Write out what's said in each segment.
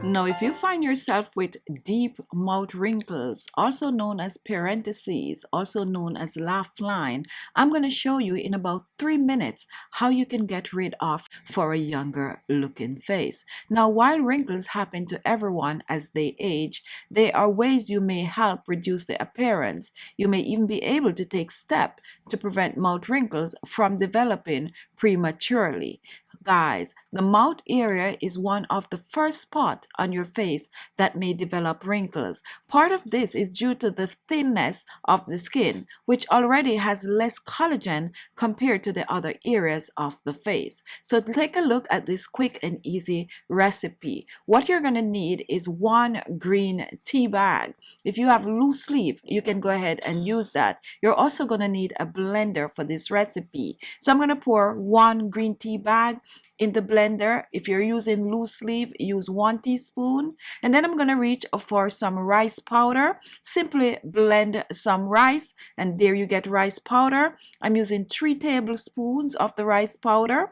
Now, if you find yourself with deep mouth wrinkles, also known as parentheses, also known as laugh line, I'm going to show you in about 3 minutes how you can get rid of for a younger looking face. Now, while wrinkles happen to everyone as they age, there are ways you may help reduce the appearance. You may even be able to take steps to prevent mouth wrinkles from developing prematurely. Guys, the mouth area is one of the first spots on your face that may develop wrinkles. Part of this is due to the thinness of the skin, which already has less collagen compared to the other areas of the face. So take a look at this quick and easy recipe. What you're going to need is 1 green tea bag. If you have loose leaf, you can go ahead and use that. You're also going to need a blender for this recipe. So I'm going to pour 1 green tea bag in the blender. If you're using loose leaf, use 1 teaspoon. And then I'm going to reach for some rice powder. Simply blend some rice, and there you get rice powder. I'm using 3 tablespoons of the rice powder.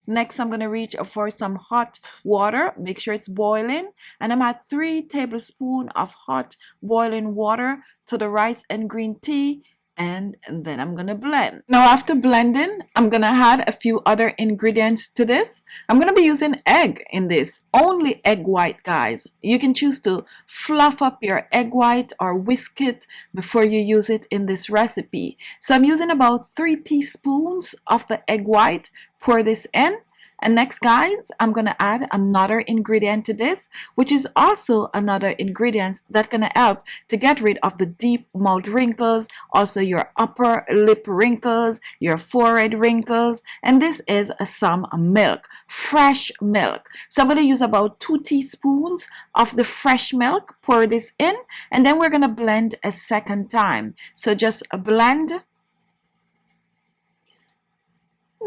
Next, I'm going to reach for some hot water. Make sure it's boiling. And I'm at 3 tablespoons of hot boiling water to the rice and green tea. And then I'm going to blend. Now, after blending, I'm going to add a few other ingredients to this. I'm going to be using egg in this. Only egg white, guys. You can choose to fluff up your egg white or whisk it before you use it in this recipe. So I'm using about 3 teaspoons of the egg white. Pour this in. And next, guys, I'm going to add another ingredient to this, which is also another ingredient that's going to help to get rid of the deep mouth wrinkles, also your upper lip wrinkles, your forehead wrinkles. And this is some milk, fresh milk. So I'm going to use about 2 teaspoons of the fresh milk. Pour this in, and then we're going to blend a second time. So just blend.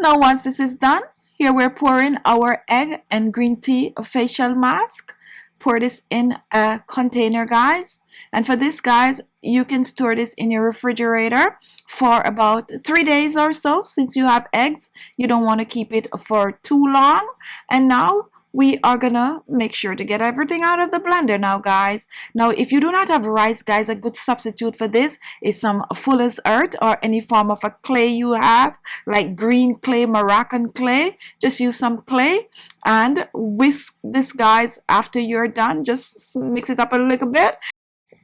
Now, once this is done, here we're pouring our egg and green tea facial mask. Pour this in a container, guys. And for this, guys, you can store this in your refrigerator for about 3 days or so. Since you have eggs, you don't want to keep it for too long. And now we are gonna make sure to get everything out of the blender now, guys. Now, if you do not have rice, guys, a good substitute for this is some Fuller's Earth or any form of a clay you have, like green clay, Moroccan clay. Just use some clay and whisk this, guys. After you're done, just mix it up a little bit.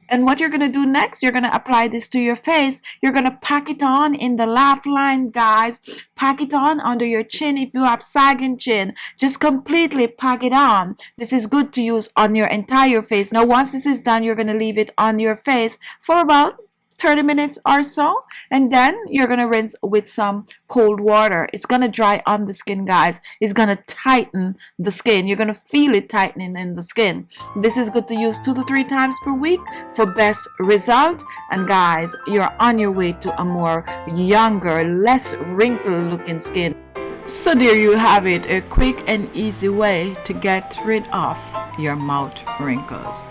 And what you're going to do next, you're going to apply this to your face. You're going to pack it on in the laugh line, guys. Pack it on under your chin. If you have sagging chin, just completely pack it on. This is good to use on your entire face. Now, once this is done, you're going to leave it on your face for about 30 minutes or so, and then you're going to rinse with some cold water. It's going to dry on the skin, guys. It's going to tighten the skin. You're going to feel it tightening in the skin. This is good to use 2 to 3 times per week for best result. And guys, you're on your way to a more younger, less wrinkled looking skin. So there you have it, a quick and easy way to get rid of your mouth wrinkles.